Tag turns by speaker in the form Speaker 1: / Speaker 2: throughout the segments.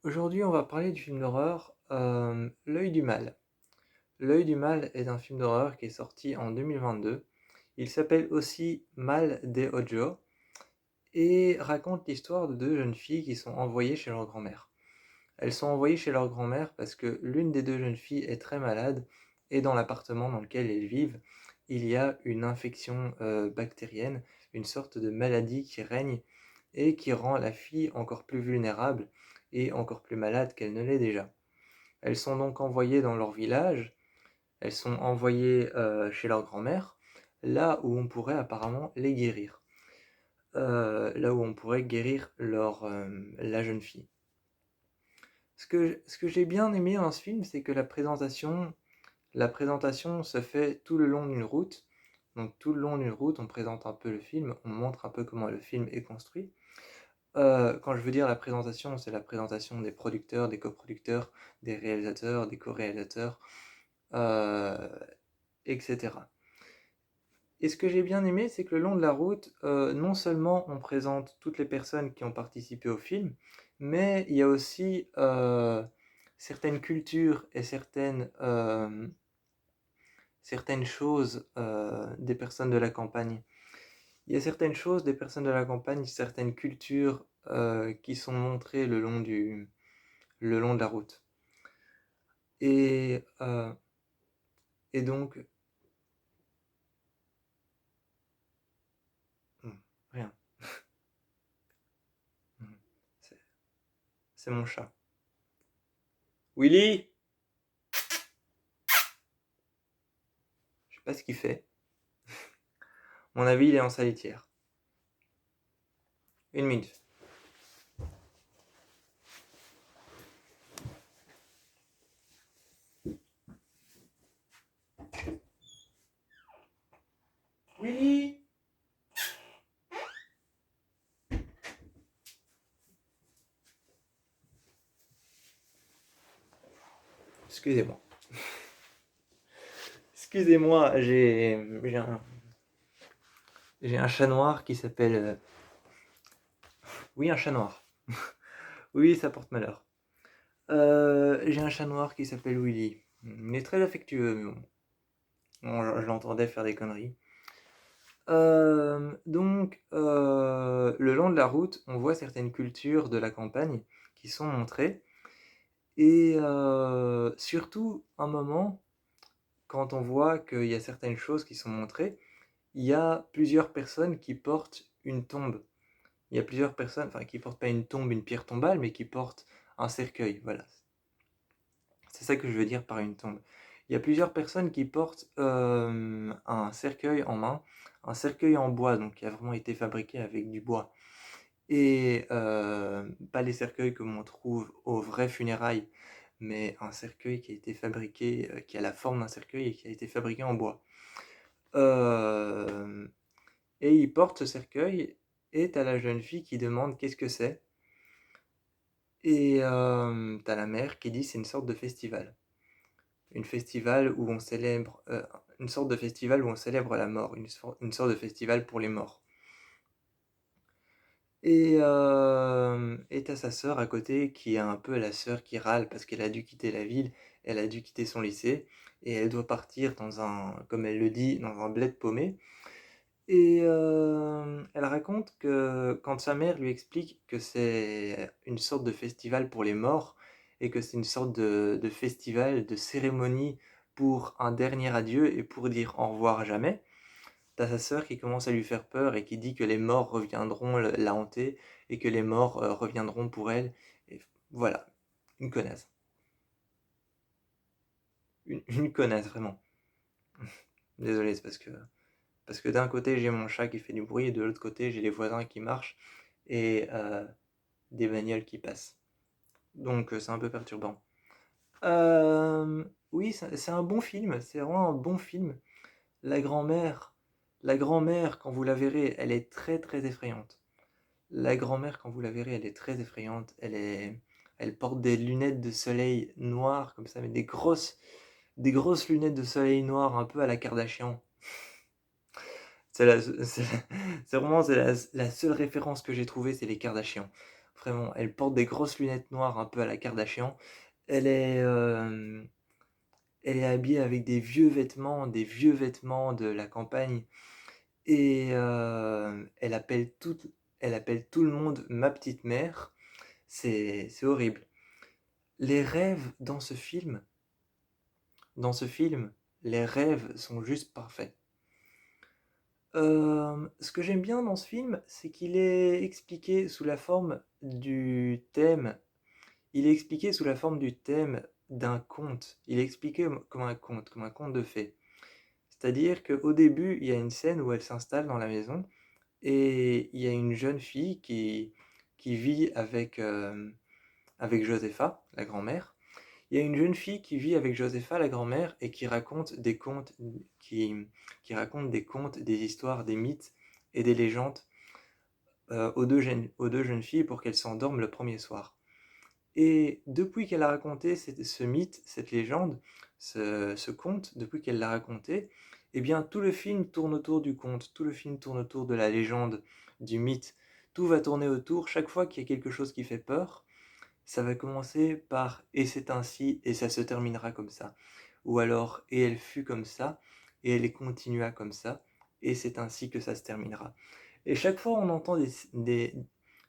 Speaker 1: Aujourd'hui, on va parler du film d'horreur L'œil du mal. L'œil du mal est un film d'horreur qui est sorti en 2022. Il s'appelle aussi Mal de Ojo et raconte l'histoire de deux jeunes filles qui sont envoyées chez leur grand-mère. Elles sont envoyées chez leur grand-mère parce que l'une des deux jeunes filles est très malade et dans l'appartement dans lequel elles vivent, il y a une infection bactérienne, une sorte de maladie qui règne et qui rend la fille encore plus vulnérable et encore plus malade qu'elle ne l'est déjà. Elles sont donc envoyées dans leur village, elles sont envoyées chez leur grand-mère, là où on pourrait apparemment les guérir, là où on pourrait guérir la jeune fille. Ce que j'ai bien aimé dans ce film, c'est que la présentation se fait tout le long d'une route. Donc tout le long d'une route, on présente un peu le film, on montre un peu comment le film est construit. Quand je veux dire la présentation, c'est la présentation des producteurs, des coproducteurs, des réalisateurs, des co-réalisateurs, euh, etc. Et ce que j'ai bien aimé, c'est que le long de la route, non seulement on présente toutes les personnes qui ont participé au film, mais il y a aussi certaines cultures et certaines choses des personnes de la campagne. Il y a certaines choses des personnes de la campagne, certaines cultures qui sont montrées le long de la route. Et, euh, et donc, rien. C'est c'est mon chat. Willy! Je sais pas ce qu'il fait. À mon avis, il est en sa litière. Une minute. Willy! Excusez-moi. Excusez-moi, j'ai un chat noir qui s'appelle. Oui, un chat noir. Oui, ça porte malheur. J'ai un chat noir qui s'appelle Willy. Il est très affectueux, mais bon. Bon, je l'entendais faire des conneries. Donc, le long de la route, on voit certaines cultures de la campagne qui sont montrées. Et surtout, un moment, quand on voit qu'il y a certaines choses qui sont montrées, il y a plusieurs personnes qui portent une tombe. Il y a plusieurs personnes, enfin, qui portent pas une tombe, une pierre tombale, mais qui portent un cercueil. Voilà. C'est ça que je veux dire par une tombe. Il y a plusieurs personnes qui portent un cercueil en main, un cercueil en bois, donc qui a vraiment été fabriqué avec du bois. Et pas les cercueils comme on trouve aux vraies funérailles, mais un cercueil qui a été fabriqué, qui a la forme d'un cercueil et qui a été fabriqué en bois. Euh, et il porte ce cercueil, et t'as la jeune fille qui demande qu'est-ce que c'est. Et t'as la mère qui dit c'est une sorte de festival. Une sorte de festival où on célèbre la mort, une sorte de festival pour les morts. Et t'as sa sœur à côté qui est un peu la sœur qui râle parce qu'elle a dû quitter la ville, elle a dû quitter son lycée, et elle doit partir comme elle le dit, dans un bled paumé. Et elle raconte que quand sa mère lui explique que c'est une sorte de festival pour les morts, et que c'est une sorte de festival, de cérémonie pour un dernier adieu et pour dire au revoir à jamais, t'as sa sœur qui commence à lui faire peur et qui dit que les morts reviendront la hanter et que les morts reviendront pour elle. Et voilà, une connasse. Une connasse, vraiment. Désolé, c'est parce que d'un côté j'ai mon chat qui fait du bruit et de l'autre côté j'ai les voisins qui marchent et des bagnoles qui passent. Donc c'est un peu perturbant. Oui, c'est un bon film, c'est vraiment un bon film. La grand-mère, la grand-mère, quand vous la verrez, elle est très très effrayante. La grand-mère, quand vous la verrez, elle est très effrayante. Elle porte des lunettes de soleil noires, comme ça, mais des grosses lunettes de soleil noires, un peu à la Kardashian. C'est vraiment la seule référence que j'ai trouvée, c'est les Kardashians. vraiment. Elle porte des grosses lunettes noires un peu à la Kardashian. Elle est, elle est habillée avec des vieux vêtements de la campagne et elle appelle tout le monde ma petite mère. C'est horrible. Les rêves dans ce film, les rêves sont juste parfaits. Ce que j'aime bien dans ce film, c'est qu'il est expliqué sous la forme du thème. Il est expliqué sous la forme du thème d'un conte. Il est expliqué comme un conte de fées. C'est-à-dire qu'au début, il y a une scène où elle s'installe dans la maison et il y a une jeune fille qui vit avec Josepha, la grand-mère. Il y a une jeune fille qui vit avec Josepha, la grand-mère, et qui raconte des contes, des histoires, des mythes et des légendes aux deux jeunes filles pour qu'elles s'endorment le premier soir. Et depuis qu'elle a raconté ce mythe, cette légende, ce conte, depuis qu'elle l'a raconté, eh bien tout le film tourne autour du conte, tout le film tourne autour de la légende, du mythe. Tout va tourner autour, chaque fois qu'il y a quelque chose qui fait peur, ça va commencer par «et c'est ainsi» et ça se terminera comme ça. Ou alors «et elle fut comme ça» et elle continua comme ça et c'est ainsi que ça se terminera. Et chaque fois on entend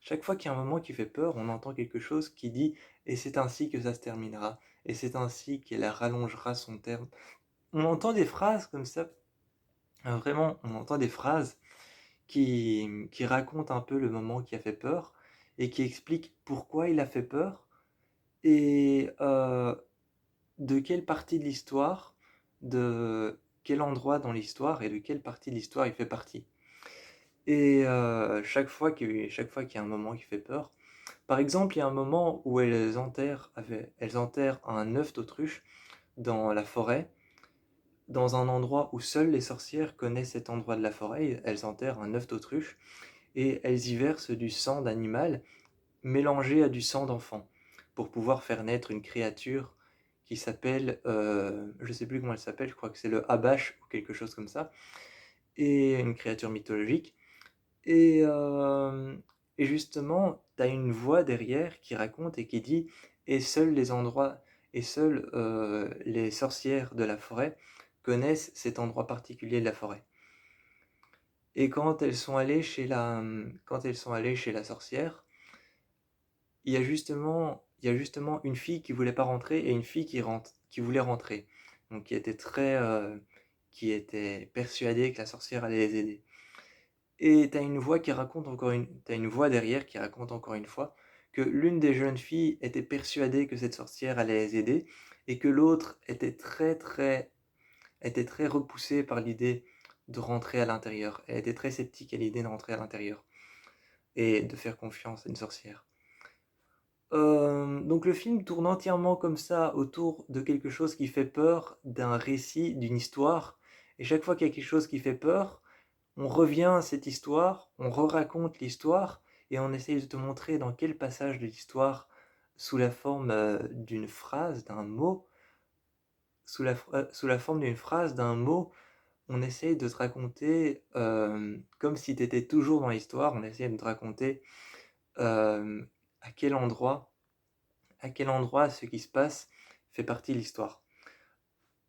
Speaker 1: chaque fois qu'il y a un moment qui fait peur, on entend quelque chose qui dit «et c'est ainsi que ça se terminera» et c'est ainsi qu'elle rallongera son terme. On entend des phrases comme ça, vraiment, on entend des phrases qui racontent un peu le moment qui a fait peur et qui expliquent pourquoi il a fait peur et de quelle partie de l'histoire, de quel endroit dans l'histoire et de quelle partie de l'histoire il fait partie. Et chaque fois qu'il y a un moment qui fait peur, par exemple, il y a un moment où elles enterrent un œuf d'autruche dans la forêt, dans un endroit où seules les sorcières connaissent cet endroit de la forêt. Elles enterrent un œuf d'autruche et elles y versent du sang d'animal mélangé à du sang d'enfant pour pouvoir faire naître une créature qui s'appelle, je sais plus comment elle s'appelle, je crois que c'est le Abash ou quelque chose comme ça, et une créature mythologique. Et, euh, et justement, tu as une voix derrière qui raconte et qui dit et seuls les endroits et seules les sorcières de la forêt connaissent cet endroit particulier de la forêt. Et quand elles sont allées chez la sorcière, il y a justement une fille qui voulait pas rentrer et une fille qui voulait rentrer. Donc qui était persuadée que la sorcière allait les aider. Et t'as une voix derrière qui raconte encore une fois que l'une des jeunes filles était persuadée que cette sorcière allait les aider et que l'autre était très repoussée par l'idée de rentrer à l'intérieur. Elle était très sceptique à l'idée de rentrer à l'intérieur et de faire confiance à une sorcière. Donc le film tourne entièrement comme ça autour de quelque chose qui fait peur, d'un récit, d'une histoire. Et chaque fois qu'il y a quelque chose qui fait peur, on revient à cette histoire, on re-raconte l'histoire et on essaye de te montrer dans quel passage de l'histoire, sous la forme d'une phrase, d'un mot, sous la forme d'une phrase, d'un mot, on essaye de te raconter, comme si tu étais toujours dans l'histoire, on essaye de te raconter euh, à quel endroit ce qui se passe fait partie de l'histoire.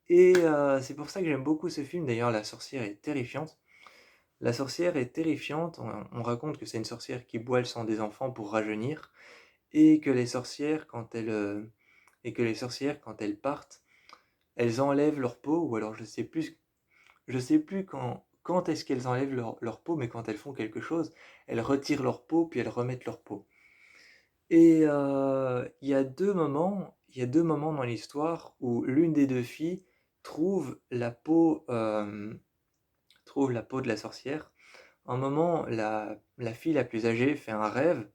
Speaker 1: Et c'est pour ça que j'aime beaucoup ce film. D'ailleurs, la sorcière est terrifiante. La sorcière est terrifiante. On raconte que c'est une sorcière qui boit le sang des enfants pour rajeunir, et que les sorcières, quand elles partent, elles enlèvent leur peau, ou alors je sais plus quand est-ce qu'elles enlèvent leur peau, mais quand elles font quelque chose, elles retirent leur peau puis elles remettent leur peau. Et il y a deux moments dans l'histoire où l'une des deux filles trouve trouve la peau de la sorcière. Un moment, la fille la plus âgée fait un rêve,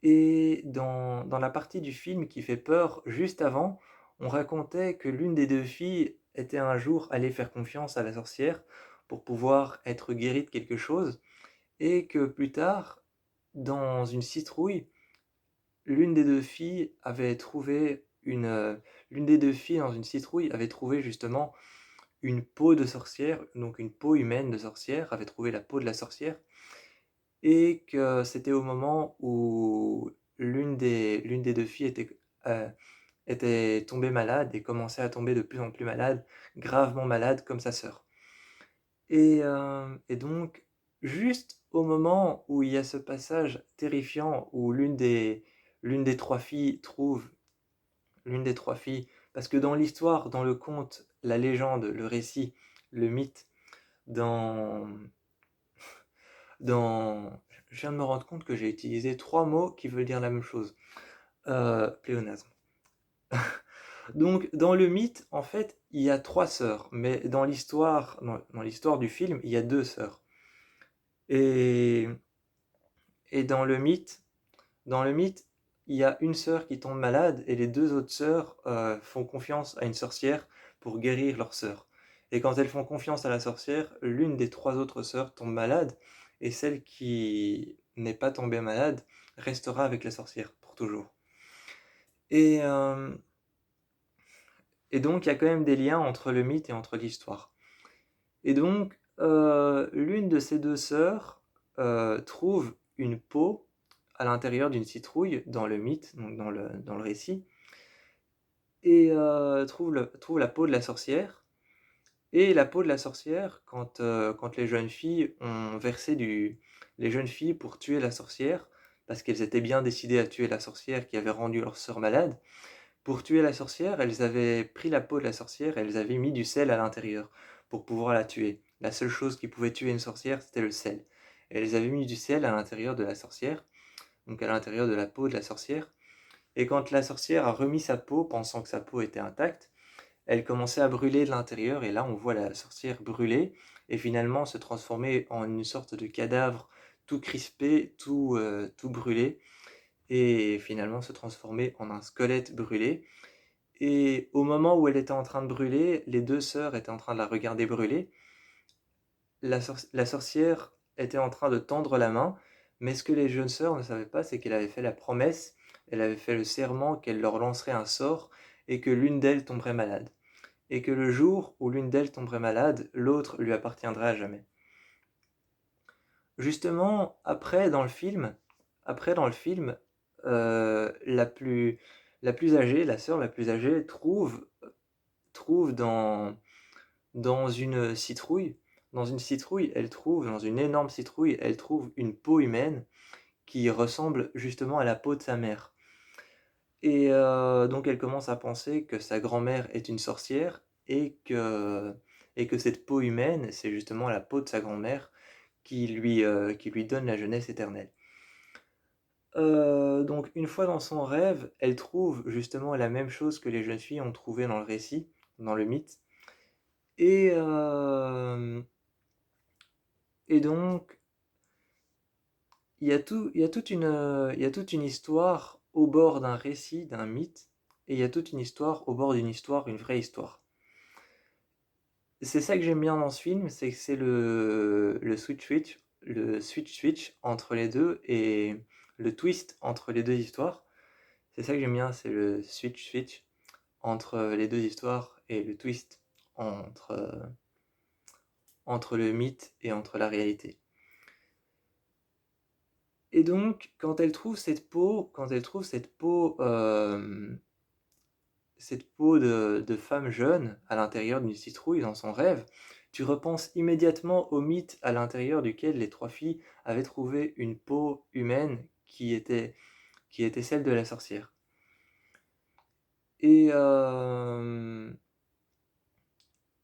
Speaker 1: et dans la partie du film qui fait peur, juste avant, on racontait que l'une des deux filles était un jour allée faire confiance à la sorcière pour pouvoir être guérie de quelque chose, et que plus tard, dans une citrouille, l'une des deux filles avait trouvé l'une des deux filles dans une citrouille avait trouvé justement une peau de sorcière, donc une peau humaine de sorcière, avait trouvé la peau de la sorcière, et que c'était au moment où l'une des 2 filles était tombée malade et commençait à tomber de plus en plus malade, gravement malade comme sa sœur. Et donc, juste au moment où il y a ce passage terrifiant où l'une des 3 filles trouve l'une des 3 filles parce que dans l'histoire, dans le conte, la légende, le récit, le mythe, dans dans je viens de me rendre compte que j'ai utilisé 3 mots qui veulent dire la même chose. Pléonasme. Donc dans le mythe, en fait, il y a 3 sœurs, mais dans l'histoire du film, il y a 2 sœurs. Et et dans le mythe, il y a une sœur qui tombe malade et les 2 autres sœurs, font confiance à une sorcière pour guérir leur sœur. Et quand elles font confiance à la sorcière, l'une des 3 autres sœurs tombe malade et celle qui n'est pas tombée malade restera avec la sorcière pour toujours. Et hem et donc il y a quand même des liens entre le mythe et entre l'histoire. Et donc, l'une de ces 2 sœurs, trouve une peau à l'intérieur d'une citrouille dans le mythe, donc dans le récit, et trouve la peau de la sorcière. Et la peau de la sorcière, quand les jeunes filles pour tuer la sorcière, parce qu'elles étaient bien décidées à tuer la sorcière qui avait rendu leur sœur malade, pour tuer la sorcière, elles avaient pris la peau de la sorcière et elles avaient mis du sel à l'intérieur pour pouvoir la tuer. La seule chose qui pouvait tuer une sorcière, c'était le sel. Et elles avaient mis du sel à l'intérieur de la sorcière, donc à l'intérieur de la peau de la sorcière. Et quand la sorcière a remis sa peau, pensant que sa peau était intacte, elle commençait à brûler de l'intérieur et là on voit la sorcière brûler et finalement se transformer en une sorte de cadavre tout crispé, tout brûlé et finalement se transformer en un squelette brûlé. Et au moment où elle était en train de brûler, les 2 sœurs étaient en train de la regarder brûler. La sorcière était en train de tendre la main, mais ce que les jeunes sœurs ne savaient pas, c'est qu'elle avait fait la promesse, elle avait fait le serment qu'elle leur lancerait un sort et que l'une d'elles tomberait malade. Et que le jour où l'une d'elles tomberait malade, l'autre lui appartiendrait à jamais. Justement, après dans le film, la plus âgée, la sœur la plus âgée, trouve dans une citrouille, dans une énorme citrouille, elle trouve une peau humaine qui ressemble justement à la peau de sa mère. Et donc elle commence à penser que sa grand-mère est une sorcière et que cette peau humaine, c'est justement la peau de sa grand-mère qui lui donne la jeunesse éternelle. Donc une fois dans son rêve, elle trouve justement la même chose que les jeunes filles ont trouvé dans le récit, dans le mythe. Et, et donc, il y a toute une histoire au bord d'un récit, d'un mythe, et il y a toute une histoire au bord d'une histoire, une vraie histoire. C'est ça que j'aime bien dans ce film, c'est que c'est le switch entre les deux et le twist entre les deux histoires. C'est ça que j'aime bien, c'est le switch entre les deux histoires et le twist entre le mythe et entre la réalité. Et donc, cette peau de femme jeune à l'intérieur d'une citrouille dans son rêve, tu repenses immédiatement au mythe à l'intérieur duquel les 3 filles avaient trouvé une peau humaine qui était celle de la sorcière. Et,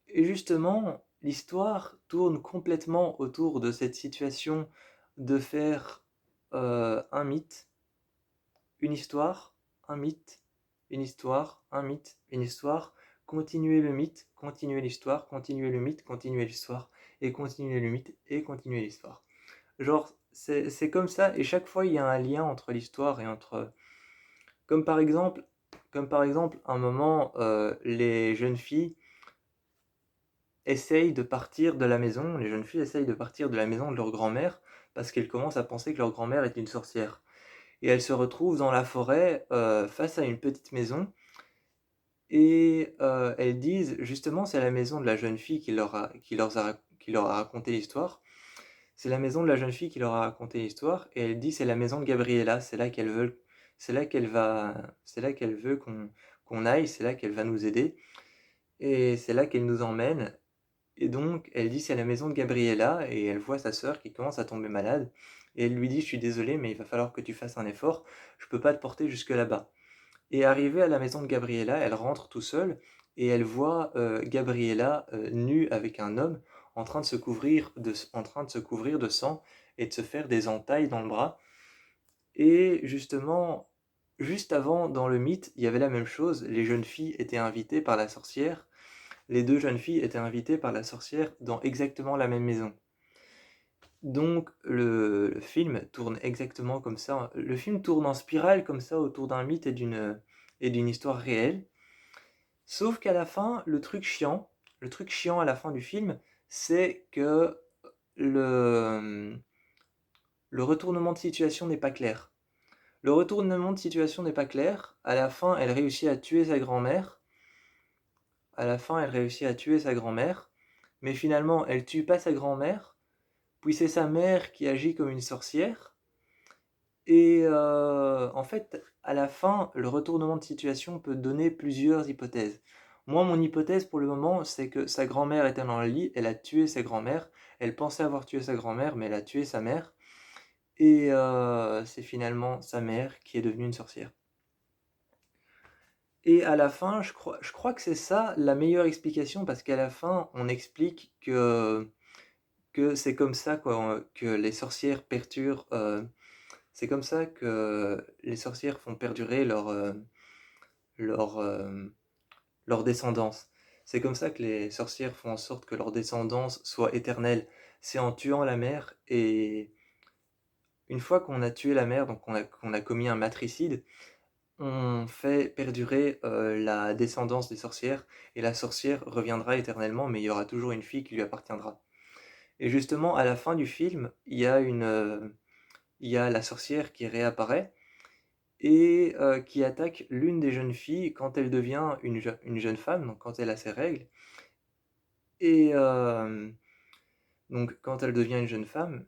Speaker 1: et justement, l'histoire tourne complètement autour de cette situation de faire un mythe, une histoire, un mythe, une histoire, un mythe, une histoire, continuer le mythe, continuer l'histoire, continuer le mythe, continuer l'histoire, et continuer le mythe, et continuer l'histoire. Genre, c'est comme ça, et chaque fois il y a un lien entre l'histoire et entre. Comme par exemple, un moment, les jeunes filles essayent de partir de la maison, les jeunes filles essayent de partir de la maison de leur grand-mère parce qu'elles commencent à penser que leur grand-mère est une sorcière. Et elles se retrouvent dans la forêt face à une petite maison et elles disent, justement, c'est la maison de la jeune fille qui leur a raconté l'histoire. c'est la maison de la jeune fille qui leur a raconté l'histoire, et elle dit c'est la maison de Gabriella, c'est là qu'elle veut qu'on aille, c'est là qu'elle va nous aider, et c'est là qu'elle nous emmène. Et donc, elle dit c'est la maison de Gabriella, et elle voit sa sœur qui commence à tomber malade, et elle lui dit je suis désolée, mais il va falloir que tu fasses un effort, je peux pas te porter jusque là-bas. Et arrivée à la maison de Gabriella, elle rentre tout seule, et elle voit Gabriella nue avec un homme en train de se couvrir de sang et de se faire des entailles dans le bras. Et justement, juste avant, dans le mythe, il y avait la même chose. Les jeunes filles étaient invitées par la sorcière. Les deux jeunes filles étaient invitées par la sorcière dans exactement la même maison. Donc le film tourne exactement comme ça. Le film tourne en spirale comme ça autour d'un mythe et d'une histoire réelle. Sauf qu'à la fin, le truc chiant à la fin du film, c'est que le, le retournement de situation n'est pas clair. Le retournement de situation n'est pas clair. À la fin, elle réussit à tuer sa grand-mère. À la fin, elle réussit à tuer sa grand-mère. Mais finalement, elle tue pas sa grand-mère. Puis c'est sa mère qui agit comme une sorcière. Et en fait, à la fin, le retournement de situation peut donner plusieurs hypothèses. Moi, mon hypothèse pour le moment, c'est que sa grand-mère était dans le lit, elle a tué sa grand-mère, elle pensait avoir tué sa grand-mère, mais elle a tué sa mère, et c'est finalement sa mère qui est devenue une sorcière. Et à la fin, je crois que c'est ça la meilleure explication, parce qu'à la fin, on explique que c'est comme ça quoi, que les sorcières perturent. C'est comme ça que les sorcières font perdurer leur, euh, leur descendance. C'est comme ça que les sorcières font en sorte que leur descendance soit éternelle. C'est en tuant la mère, et une fois qu'on a tué la mère, donc qu'on a commis un matricide, on fait perdurer la descendance des sorcières, et la sorcière reviendra éternellement, mais il y aura toujours une fille qui lui appartiendra. Et justement, à la fin du film, il y a la sorcière qui réapparaît, et qui attaque l'une des jeunes filles quand elle devient une jeune femme, donc quand elle a ses règles. Et donc quand elle devient une jeune femme,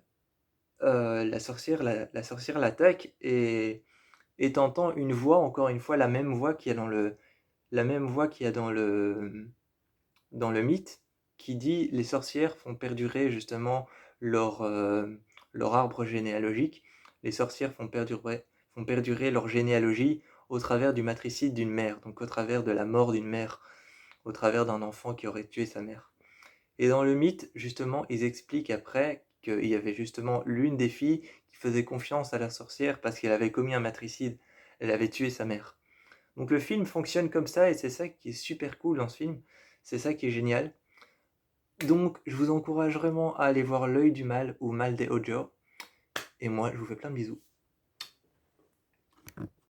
Speaker 1: la sorcière l'attaque, et t'entends une voix, encore une fois, la même voix qu'il y a la même voix qu'il y a dans le mythe, qui dit les sorcières font perdurer justement leur, euh, leur arbre généalogique. Les sorcières font perdurer leur généalogie au travers du matricide d'une mère, donc au travers de la mort d'une mère, au travers d'un enfant qui aurait tué sa mère. Et dans le mythe, justement, ils expliquent après qu'il y avait justement l'une des filles qui faisait confiance à la sorcière parce qu'elle avait commis un matricide, elle avait tué sa mère. Donc le film fonctionne comme ça, et c'est ça qui est super cool dans ce film, c'est ça qui est génial. Donc je vous encourage vraiment à aller voir L'œil du mal ou Mal de Ojo, et moi je vous fais plein de bisous.